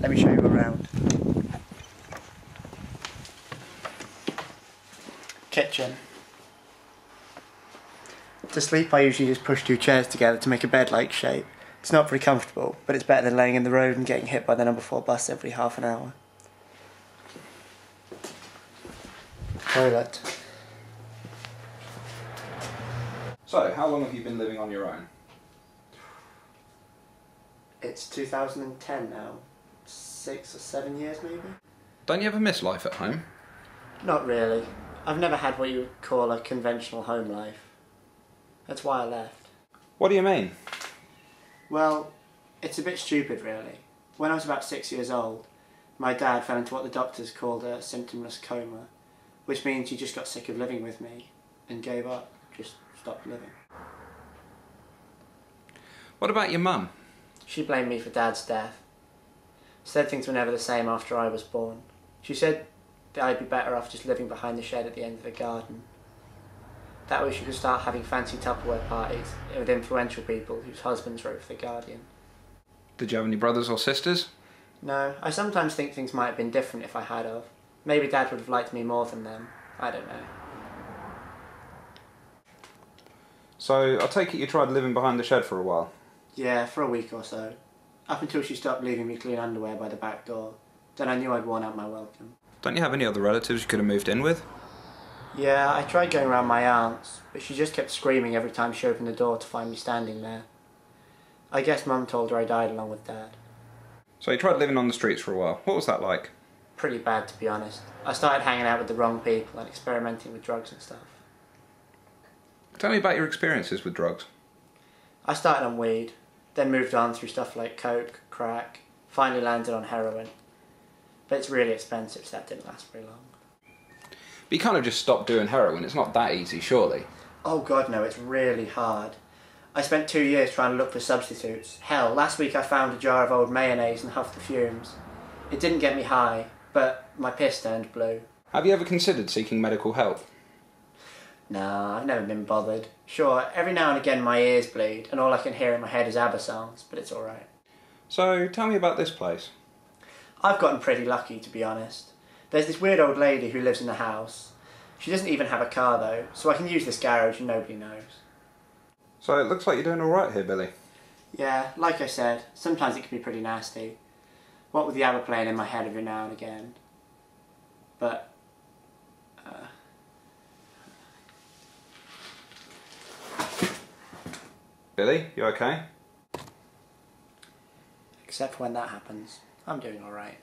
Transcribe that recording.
Let me show you around. Kitchen. To sleep I usually just push two chairs together to make a bed-like shape. It's not very comfortable, but it's better than laying in the road and getting hit by the number 4 bus every half an hour. Toilet. So, how long have you been living on your own? It's 2010 now. 6 or 7 years maybe? Don't you ever miss life at home? Not really. I've never had what you would call a conventional home life. That's why I left. What do you mean? Well, it's a bit stupid really. When I was about 6 years old, my dad fell into what the doctors called a symptomless coma, which means he just got sick of living with me and gave up, just stopped living. What about your mum? She blamed me for Dad's death. Said things were never the same after I was born. She said that I'd be better off just living behind the shed at the end of the garden. That way she could start having fancy Tupperware parties with influential people whose husbands wrote for The Guardian. Did you have any brothers or sisters? No, I sometimes think things might have been different if I had of. Maybe Dad would have liked me more than them. I don't know. So, I take it you tried living behind the shed for a while? Yeah, for a week or so. Up until she stopped leaving me clean underwear by the back door. Then I knew I'd worn out my welcome. Don't you have any other relatives you could have moved in with? Yeah, I tried going round my aunt's, but she just kept screaming every time she opened the door to find me standing there. I guess Mum told her I died along with Dad. So you tried living on the streets for a while. What was that like? Pretty bad, to be honest. I started hanging out with the wrong people and experimenting with drugs and stuff. Tell me about your experiences with drugs. I started on weed, then moved on through stuff like coke, crack, finally landed on heroin. But it's really expensive, so that didn't last very long. But you can't have just stopped doing heroin. It's not that easy, surely. Oh god no, it's really hard. I spent 2 years trying to look for substitutes. Hell, last week I found a jar of old mayonnaise and huffed the fumes. It didn't get me high, but my piss turned blue. Have you ever considered seeking medical help? Nah, I've never been bothered. Sure, every now and again my ears bleed, and all I can hear in my head is ABBA songs, but it's alright. So, tell me about this place. I've gotten pretty lucky, to be honest. There's this weird old lady who lives in the house. She doesn't even have a car though, so I can use this garage and nobody knows. So it looks like you're doing alright here, Billy. Yeah, like I said, sometimes it can be pretty nasty. What with the ABBA playing in my head every now and again. But, Billy, you okay? except when that happens, I'm doing alright.